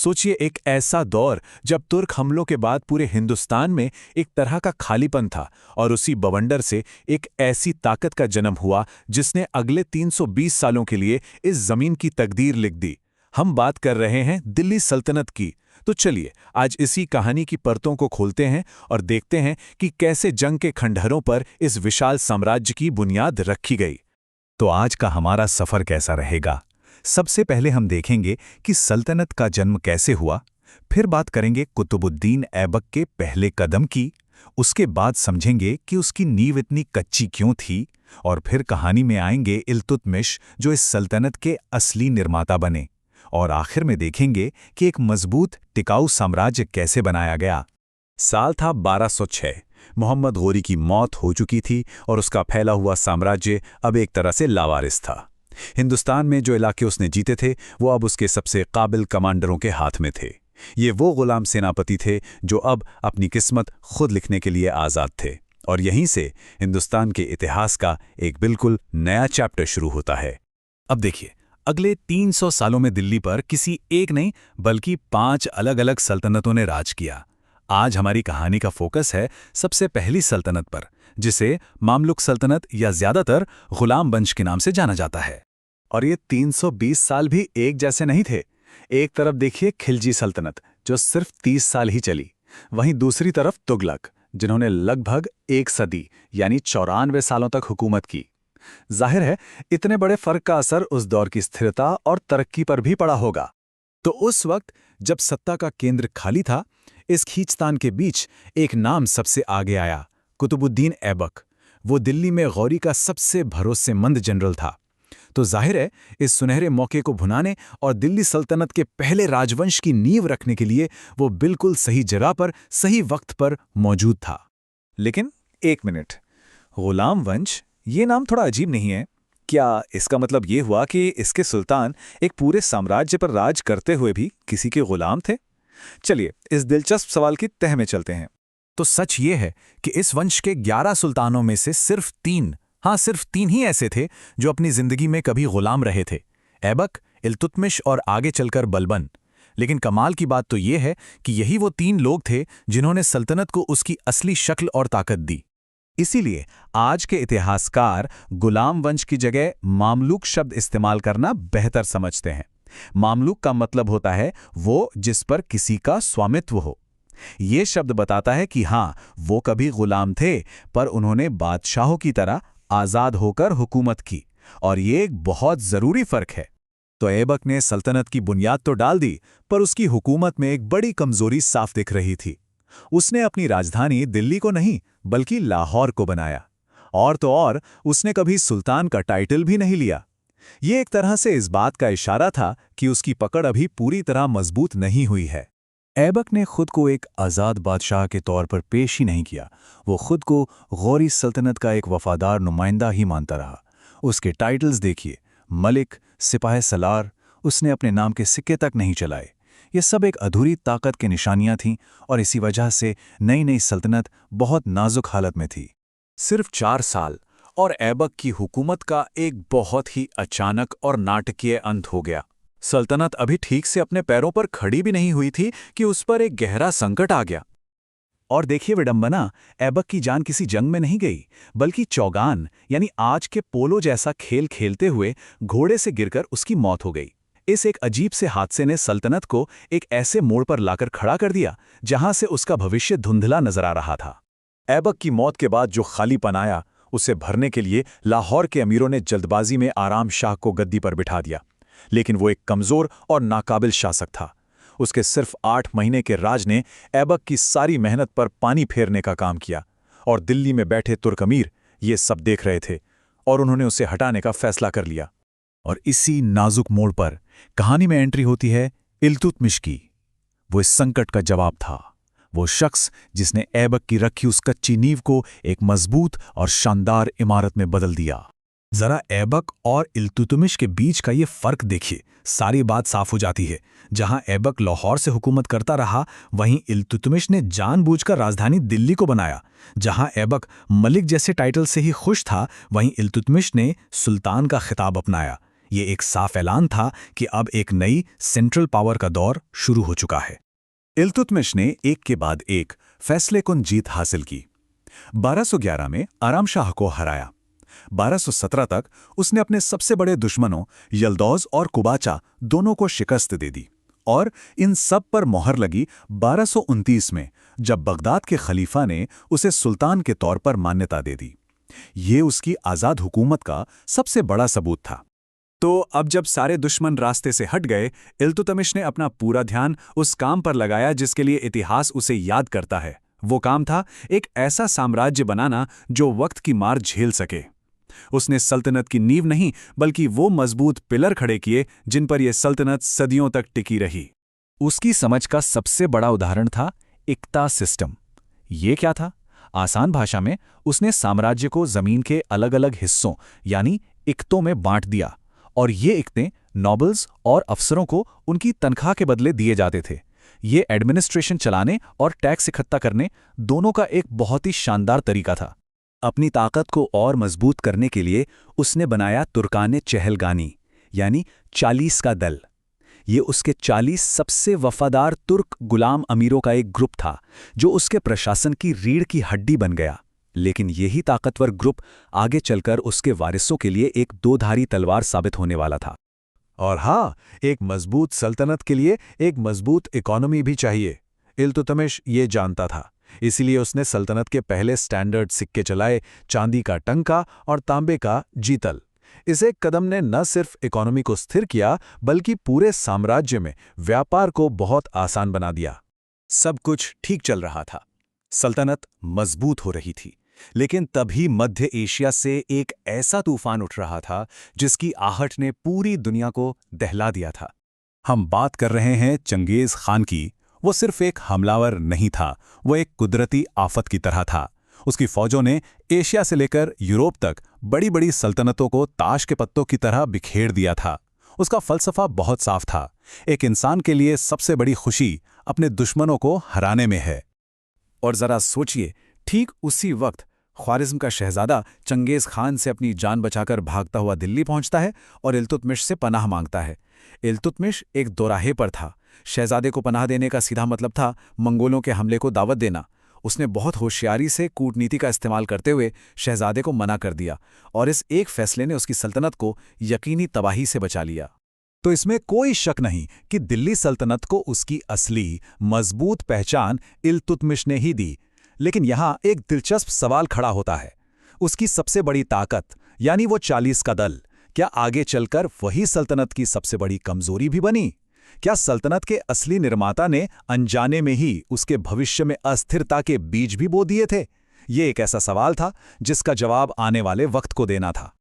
सोचिए एक ऐसा दौर जब तुर्क हमलों के बाद पूरे हिंदुस्तान में एक तरह का खालीपन था और उसी बवंडर से एक ऐसी ताकत का जन्म हुआ जिसने अगले 320 सालों के लिए इस जमीन की तकदीर लिख दी। हम बात कर रहे हैं दिल्ली सल्तनत की। तो चलिए आज इसी कहानी की परतों को खोलते हैं और देखते हैं कि कैसे जंग के खंडहरों पर इस विशाल साम्राज्य की बुनियाद रखी गई। तो आज का हमारा सफर कैसा रहेगा? सबसे पहले हम देखेंगे कि सल्तनत का जन्म कैसे हुआ, फिर बात करेंगे कुतुबुद्दीन ऐबक के पहले कदम की, उसके बाद समझेंगे कि उसकी नींव इतनी कच्ची क्यों थी, और फिर कहानी में आएंगे इल्तुतमिश जो इस सल्तनत के असली निर्माता बने, और आखिर में देखेंगे कि एक मजबूत टिकाऊ साम्राज्य कैसे बनाया गया। साल था 1206। मोहम्मद गोरी की मौत हो चुकी थी और उसका फैला हुआ साम्राज्य अब एक तरह से लावारिस था। हिंदुस्तान में जो इलाके उसने जीते थे वो अब उसके सबसे काबिल कमांडरों के हाथ में थे। ये वो गुलाम सेनापति थे जो अब अपनी किस्मत खुद लिखने के लिए आज़ाद थे, और यहीं से हिंदुस्तान के इतिहास का एक बिल्कुल नया चैप्टर शुरू होता है। अब देखिए, अगले 300 सालों में दिल्ली पर किसी एक नहीं बल्कि 5 अलग-अलग सल्तनतों ने राज किया। आज हमारी कहानी का फोकस है सबसे पहली सल्तनत पर, जिसे मामलुक सल्तनत या ज्यादातर गुलाम वंश के नाम से जाना जाता है। और ये 320 साल भी एक जैसे नहीं थे। एक तरफ देखिए खिलजी सल्तनत जो सिर्फ 30 साल ही चली, वहीं दूसरी तरफ तुगलक जिन्होंने लगभग 1 सदी यानी 94 सालों तक हुकूमत की। जाहिर है इतने बड़े फर्क का असर उस दौर की स्थिरता और तरक्की पर भी पड़ा होगा। तो उस वक्त जब सत्ता का केंद्र खाली था, इस खींचतान के बीच एक नाम सबसे आगे आया, कुतुबुद्दीन ऐबक। वो दिल्ली में गौरी का सबसे भरोसेमंद जनरल था। तो जाहिर है इस सुनहरे मौके को भुनाने और दिल्ली सल्तनत के पहले राजवंश की नींव रखने के लिए वो बिल्कुल सही जगह पर सही वक्त पर मौजूद था। लेकिन एक मिनट, गुलाम वंश ये नाम थोड़ा अजीब नहीं है? क्या इसका मतलब ये हुआ कि इसके सुल्तान एक पूरे साम्राज्य पर राज करते हुए भी किसी के गुलाम थे? चलिए इस दिलचस्प सवाल की तह में चलते हैं। तो सच ये है कि इस वंश के 11 सुल्तानों में से सिर्फ 3, सिर्फ 3 ही ऐसे थे जो अपनी जिंदगी में कभी गुलाम रहे थे, ऐबक, इल्तुतमिश और आगे चलकर बलबन। लेकिन कमाल की बात तो ये है कि यही वो 3 लोग थे जिन्होंने सल्तनत को उसकी असली शक्ल और ताकत दी। इसीलिए आज के इतिहासकार गुलाम वंश की जगह मामलुक शब्द इस्तेमाल करना बेहतर समझते हैं। मामलुक का मतलब होता है वो जिस पर किसी का स्वामित्व हो। ये शब्द बताता है कि हाँ, वो कभी गुलाम थे पर उन्होंने बादशाहों की तरह आज़ाद होकर हुकूमत की, और ये एक बहुत ज़रूरी फ़र्क है। तो ऐबक ने सल्तनत की बुनियाद तो डाल दी, पर उसकी हुकूमत में एक बड़ी कमज़ोरी साफ दिख रही थी। उसने अपनी राजधानी दिल्ली को नहीं बल्कि लाहौर को बनाया, और तो और उसने कभी सुल्तान का टाइटल भी नहीं लिया। ये एक तरह से इस बात का इशारा था कि उसकी पकड़ अभी पूरी तरह मजबूत नहीं हुई है। ऐबक ने खुद को एक आज़ाद बादशाह के तौर पर पेश ही नहीं किया। वो खुद को गौरी सल्तनत का एक वफादार नुमाइंदा ही मानता रहा। उसके टाइटल्स देखिए, मलिक, सिपाही सलार, उसने अपने नाम के सिक्के तक नहीं चलाए। ये सब एक अधूरी ताकत की निशानियां थीं, और इसी वजह से नई नई सल्तनत बहुत नाजुक हालत में थी। सिर्फ 4 साल और ऐबक की हुकूमत का एक बहुत ही अचानक और नाटकीय अंत हो गया। सल्तनत अभी ठीक से अपने पैरों पर खड़ी भी नहीं हुई थी कि उस पर एक गहरा संकट आ गया। और देखिए विडंबना, ऐबक की जान किसी जंग में नहीं गई, बल्कि चौगान यानी आज के पोलो जैसा खेल खेलते हुए घोड़े से गिरकर उसकी मौत हो गई। इस एक अजीब से हादसे ने सल्तनत को एक ऐसे मोड़ पर लाकर खड़ा कर दिया जहां से उसका भविष्य धुंधला नजर आ रहा था। ऐबक की मौत के बाद जो खालीपन आया, उसे भरने के लिए लाहौर के अमीरों ने जल्दबाजी में आराम शाह को गद्दी पर बिठा दिया। लेकिन वो एक कमज़ोर और नाकाबिल शासक था। उसके सिर्फ 8 महीने के राज ने ऐबक की सारी मेहनत पर पानी फेरने का काम किया, और दिल्ली में बैठे तुर्क अमीर ये सब देख रहे थे, और उन्होंने उसे हटाने का फैसला कर लिया। और इसी नाजुक मोड़ पर कहानी में एंट्री होती है इल्तुतमिश की। वो इस संकट का जवाब था, वो शख्स जिसने ऐबक की रखी उस कच्ची नींव को एक मजबूत और शानदार इमारत में बदल दिया। जरा ऐबक और इल्तुतमिश के बीच का ये फर्क देखिए, सारी बात साफ हो जाती है। जहां ऐबक लाहौर से हुकूमत करता रहा, वहीं इल्तुतमिश ने जानबूझकर राजधानी दिल्ली को बनाया। जहां ऐबक मलिक जैसे टाइटल से ही खुश था, वहीं इल्तुतमिश ने सुल्तान का खिताब अपनाया। ये एक साफ ऐलान था कि अब एक नई सेंट्रल पावर का दौर शुरू हो चुका है। इल्तुतमिश ने एक के बाद एक फैसलेकुन जीत हासिल की। 1211 में आराम शाह को हराया। 1217 तक उसने अपने सबसे बड़े दुश्मनों यल्दौज और कुबाचा दोनों को शिकस्त दे दी और इन सब पर मोहर लगी 1229 में, जब बगदाद के खलीफा ने उसे सुल्तान के तौर पर मान्यता दे दी। ये उसकी आज़ाद हुकूमत का सबसे बड़ा सबूत था। तो अब जब सारे दुश्मन रास्ते से हट गए, इल्तुतमिश ने अपना पूरा ध्यान उस काम पर लगाया जिसके लिए इतिहास उसे याद करता है। वो काम था एक ऐसा साम्राज्य बनाना जो वक्त की मार झेल सके। उसने सल्तनत की नींव नहीं बल्कि वो मजबूत पिलर खड़े किए जिन पर यह सल्तनत सदियों तक टिकी रही। उसकी समझ का सबसे बड़ा उदाहरण था इक्ता सिस्टम। ये क्या था? आसान भाषा में उसने साम्राज्य को जमीन के अलग अलग हिस्सों यानी इक्तों में बांट दिया और ये इक्तें नॉबल्स और अफसरों को उनकी तनख्वाह के बदले दिए जाते थे। ये एडमिनिस्ट्रेशन चलाने और टैक्स इकट्ठा करने दोनों का एक बहुत ही शानदार तरीका था। अपनी ताकत को और मजबूत करने के लिए उसने बनाया तुर्काने चहलगानी यानी 40 का दल। ये उसके 40 सबसे वफादार तुर्क गुलाम अमीरों का एक ग्रुप था जो उसके प्रशासन की रीढ़ की हड्डी बन गया। लेकिन यही ताकतवर ग्रुप आगे चलकर उसके वारिसों के लिए एक दोधारी तलवार साबित होने वाला था। और हाँ, एक मजबूत सल्तनत के लिए एक मजबूत इकोनॉमी भी चाहिए। इल्तुतमिश ये जानता था, इसीलिए उसने सल्तनत के पहले स्टैंडर्ड सिक्के चलाए, चांदी का टंका और तांबे का जीतल। इस एक कदम ने न सिर्फ इकोनॉमी को स्थिर किया बल्कि पूरे साम्राज्य में व्यापार को बहुत आसान बना दिया। सब कुछ ठीक चल रहा था, सल्तनत मजबूत हो रही थी, लेकिन तभी मध्य एशिया से एक ऐसा तूफान उठ रहा था जिसकी आहट ने पूरी दुनिया को दहला दिया था। हम बात कर रहे हैं चंगेज खान की। वो सिर्फ एक हमलावर नहीं था, वो एक कुदरती आफत की तरह था। उसकी फौजों ने एशिया से लेकर यूरोप तक बड़ी बड़ी सल्तनतों को ताश के पत्तों की तरह बिखेर दिया था। उसका फलसफा बहुत साफ था, एक इंसान के लिए सबसे बड़ी खुशी अपने दुश्मनों को हराने में है। और जरा सोचिए, ठीक उसी वक्त ख्वारिज़्म का शहजादा चंगेज खान से अपनी जान बचाकर भागता हुआ दिल्ली पहुंचता है और इल्तुतमिश से पनाह मांगता है। इल्तुतमिश एक दोराहे पर था। शहजादे को पनाह देने का सीधा मतलब था मंगोलों के हमले को दावत देना। उसने बहुत होशियारी से कूटनीति का इस्तेमाल करते हुए शहजादे को मना कर दिया और इस एक फैसले ने उसकी सल्तनत को यकीनी तबाही से बचा लिया। तो इसमें कोई शक नहीं कि दिल्ली सल्तनत को उसकी असली मजबूत पहचान इल्तुतमिश ने ही दी। लेकिन यहाँ एक दिलचस्प सवाल खड़ा होता है, उसकी सबसे बड़ी ताकत यानी वो 40 का दल, क्या आगे चलकर वही सल्तनत की सबसे बड़ी कमजोरी भी बनी? क्या सल्तनत के असली निर्माता ने अनजाने में ही उसके भविष्य में अस्थिरता के बीज भी बो दिए थे? ये एक ऐसा सवाल था जिसका जवाब आने वाले वक्त को देना था।